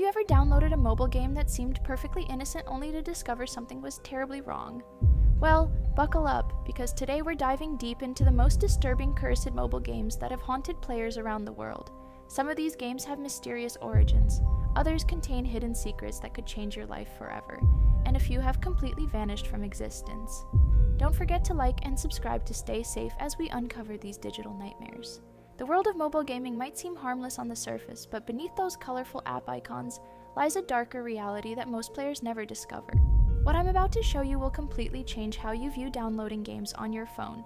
you ever downloaded a mobile game that seemed perfectly innocent only to discover something was terribly wrong? Well, buckle up, because today we're diving deep into the most disturbing cursed mobile games that have haunted players around the world. Some of these games have mysterious origins, others contain hidden secrets that could change your life forever, and a few have completely vanished from existence. Don't forget to like and subscribe to stay safe as we uncover these digital nightmares. The world of mobile gaming might seem harmless on the surface, but beneath those colorful app icons lies a darker reality that most players never discover. What I'm about to show you will completely change how you view downloading games on your phone.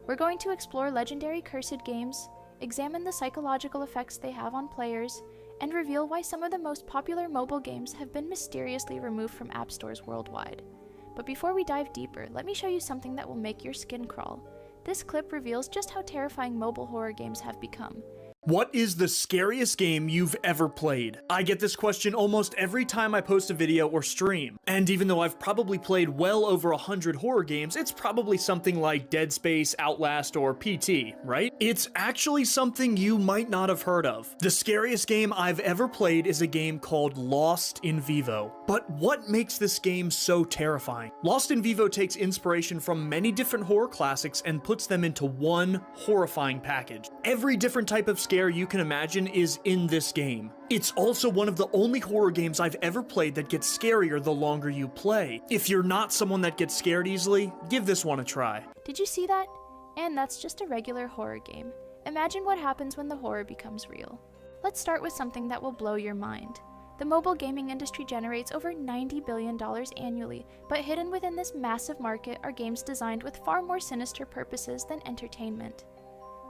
We're going to explore legendary cursed games, examine the psychological effects they have on players, and reveal why some of the most popular mobile games have been mysteriously removed from app stores worldwide. But before we dive deeper, let me show you something that will make your skin crawl. This clip reveals just how terrifying mobile horror games have become. What is the scariest game you've ever played? I get this question almost every time I post a video or stream. And even though I've probably played well over 100 horror games, it's probably something like Dead Space, Outlast, or PT, right? It's actually something you might not have heard of. The scariest game I've ever played is a game called Lost in Vivo. But what makes this game so terrifying? Lost in Vivo takes inspiration from many different horror classics and puts them into one horrifying package. Every different type of scare you can imagine is in this game. It's also one of the only horror games I've ever played that gets scarier the longer you play. If you're not someone that gets scared easily, give this one a try. Did you see that? And that's just a regular horror game. Imagine what happens when the horror becomes real. Let's start with something that will blow your mind. The mobile gaming industry generates over $90 billion annually, but hidden within this massive market are games designed with far more sinister purposes than entertainment.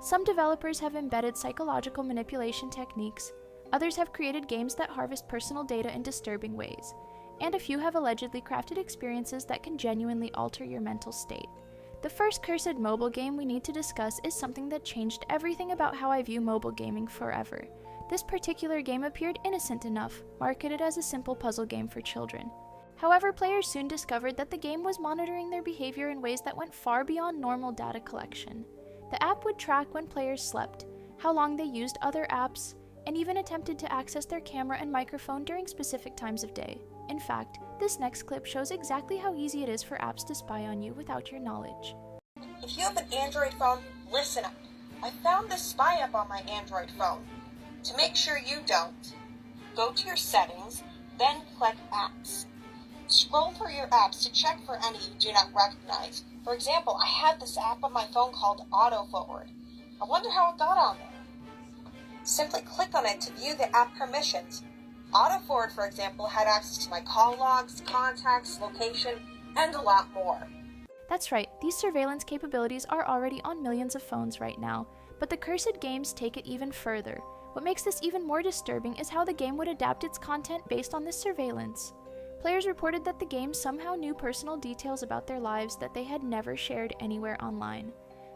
Some developers have embedded psychological manipulation techniques, others have created games that harvest personal data in disturbing ways, and a few have allegedly crafted experiences that can genuinely alter your mental state. The first cursed mobile game we need to discuss is something that changed everything about how I view mobile gaming forever. This particular game appeared innocent enough, marketed as a simple puzzle game for children. However, players soon discovered that the game was monitoring their behavior in ways that went far beyond normal data collection. The app would track when players slept, how long they used other apps, and even attempted to access their camera and microphone during specific times of day. In fact, this next clip shows exactly how easy it is for apps to spy on you without your knowledge. If you have an Android phone, listen up. I found this spy app on my Android phone. To make sure you don't, go to your settings, then click Apps. Scroll through your apps to check for any you do not recognize. For example, I have this app on my phone called Auto Forward. I wonder how it got on there. Simply click on it to view the app permissions. Auto Forward, for example, had access to my call logs, contacts, location, and a lot more. That's right, these surveillance capabilities are already on millions of phones right now, but the cursed games take it even further. What makes this even more disturbing is how the game would adapt its content based on this surveillance. Players reported that the game somehow knew personal details about their lives that they had never shared anywhere online.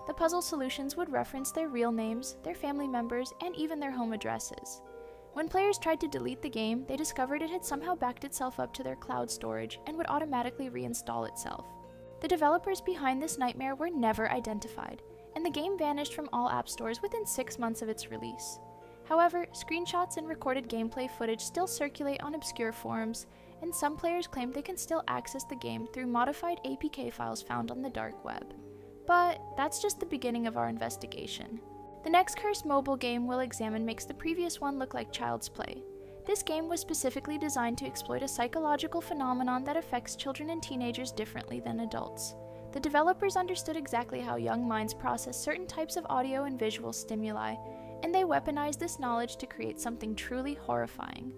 The puzzle solutions would reference their real names, their family members, and even their home addresses. When players tried to delete the game, they discovered it had somehow backed itself up to their cloud storage and would automatically reinstall itself. The developers behind this nightmare were never identified, and the game vanished from all app stores within 6 months of its release. However, screenshots and recorded gameplay footage still circulate on obscure forums, and some players claim they can still access the game through modified APK files found on the dark web. But that's just the beginning of our investigation. The next cursed mobile game we'll examine makes the previous one look like child's play. This game was specifically designed to exploit a psychological phenomenon that affects children and teenagers differently than adults. The developers understood exactly how young minds process certain types of audio and visual stimuli, and they weaponized this knowledge to create something truly horrifying.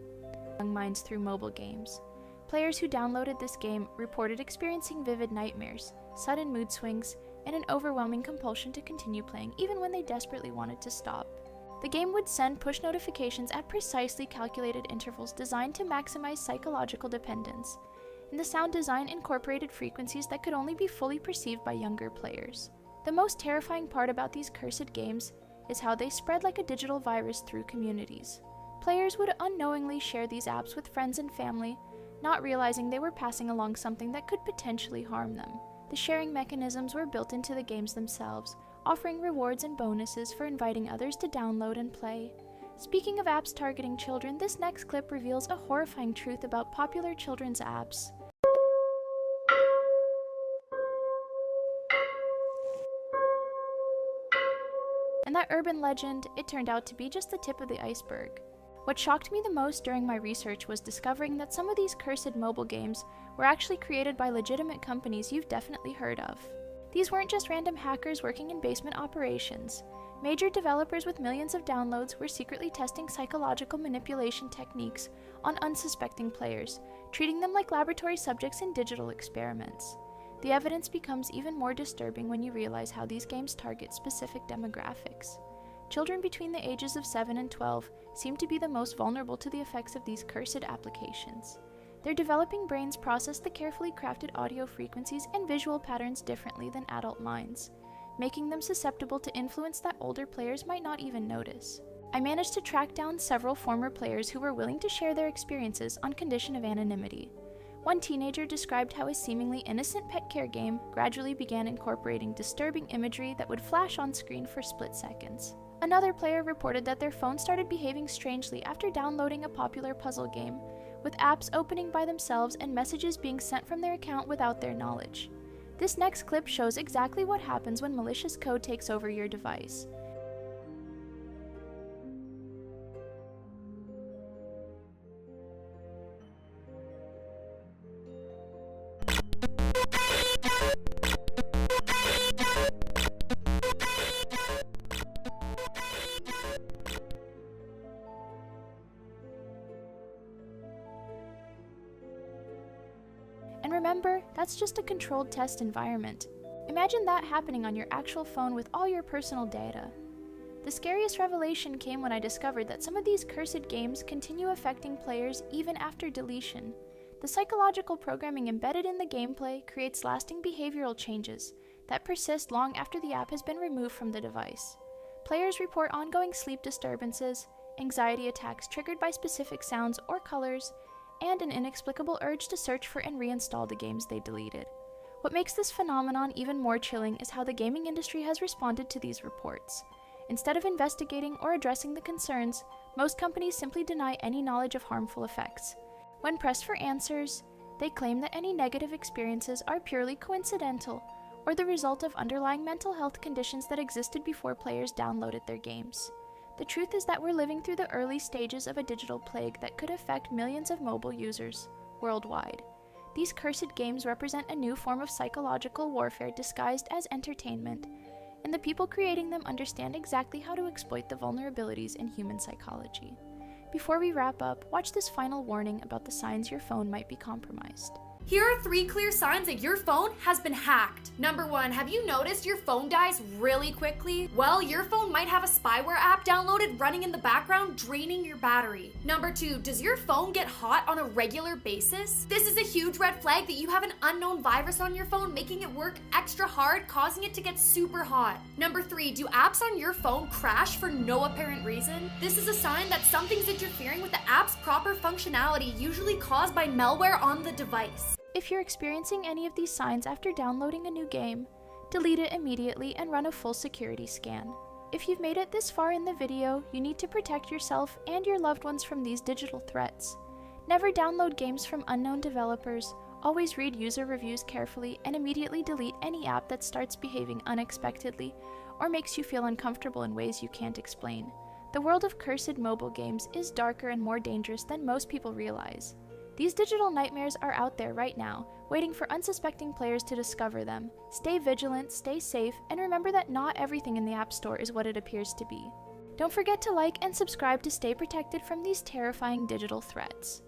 Young minds through mobile games. Players who downloaded this game reported experiencing vivid nightmares, sudden mood swings, and an overwhelming compulsion to continue playing even when they desperately wanted to stop. The game would send push notifications at precisely calculated intervals designed to maximize psychological dependence, and the sound design incorporated frequencies that could only be fully perceived by younger players. The most terrifying part about these cursed games is how they spread like a digital virus through communities. Players would unknowingly share these apps with friends and family, not realizing they were passing along something that could potentially harm them. The sharing mechanisms were built into the games themselves, offering rewards and bonuses for inviting others to download and play. Speaking of apps targeting children, this next clip reveals a horrifying truth about popular children's apps. And that urban legend, it turned out to be just the tip of the iceberg. What shocked me the most during my research was discovering that some of these cursed mobile games were actually created by legitimate companies you've definitely heard of. These weren't just random hackers working in basement operations. Major developers with millions of downloads were secretly testing psychological manipulation techniques on unsuspecting players, treating them like laboratory subjects in digital experiments. The evidence becomes even more disturbing when you realize how these games target specific demographics. Children between the ages of 7 and 12 seem to be the most vulnerable to the effects of these cursed applications. Their developing brains process the carefully crafted audio frequencies and visual patterns differently than adult minds, making them susceptible to influence that older players might not even notice. I managed to track down several former players who were willing to share their experiences on condition of anonymity. One teenager described how a seemingly innocent pet care game gradually began incorporating disturbing imagery that would flash on screen for split seconds. Another player reported that their phone started behaving strangely after downloading a popular puzzle game, with apps opening by themselves and messages being sent from their account without their knowledge. This next clip shows exactly what happens when malicious code takes over your device. And remember, that's just a controlled test environment. Imagine that happening on your actual phone with all your personal data. The scariest revelation came when I discovered that some of these cursed games continue affecting players even after deletion. The psychological programming embedded in the gameplay creates lasting behavioral changes that persist long after the app has been removed from the device. Players report ongoing sleep disturbances, anxiety attacks triggered by specific sounds or colors, and an inexplicable urge to search for and reinstall the games they deleted. What makes this phenomenon even more chilling is how the gaming industry has responded to these reports. Instead of investigating or addressing the concerns, most companies simply deny any knowledge of harmful effects. When pressed for answers, they claim that any negative experiences are purely coincidental or the result of underlying mental health conditions that existed before players downloaded their games. The truth is that we're living through the early stages of a digital plague that could affect millions of mobile users worldwide. These cursed games represent a new form of psychological warfare disguised as entertainment, and the people creating them understand exactly how to exploit the vulnerabilities in human psychology. Before we wrap up, watch this final warning about the signs your phone might be compromised. Here are 3 clear signs that your phone has been hacked. Number 1, have you noticed your phone dies really quickly? Well, your phone might have a spyware app downloaded running in the background, draining your battery. Number 2, does your phone get hot on a regular basis? This is a huge red flag that you have an unknown virus on your phone, making it work extra hard, causing it to get super hot. Number 3, do apps on your phone crash for no apparent reason? This is a sign that something's interfering with the app's proper functionality, usually caused by malware on the device. If you're experiencing any of these signs after downloading a new game, delete it immediately and run a full security scan. If you've made it this far in the video, you need to protect yourself and your loved ones from these digital threats. Never download games from unknown developers, always read user reviews carefully, and immediately delete any app that starts behaving unexpectedly or makes you feel uncomfortable in ways you can't explain. The world of cursed mobile games is darker and more dangerous than most people realize. These digital nightmares are out there right now, waiting for unsuspecting players to discover them. Stay vigilant, stay safe, and remember that not everything in the App Store is what it appears to be. Don't forget to like and subscribe to stay protected from these terrifying digital threats.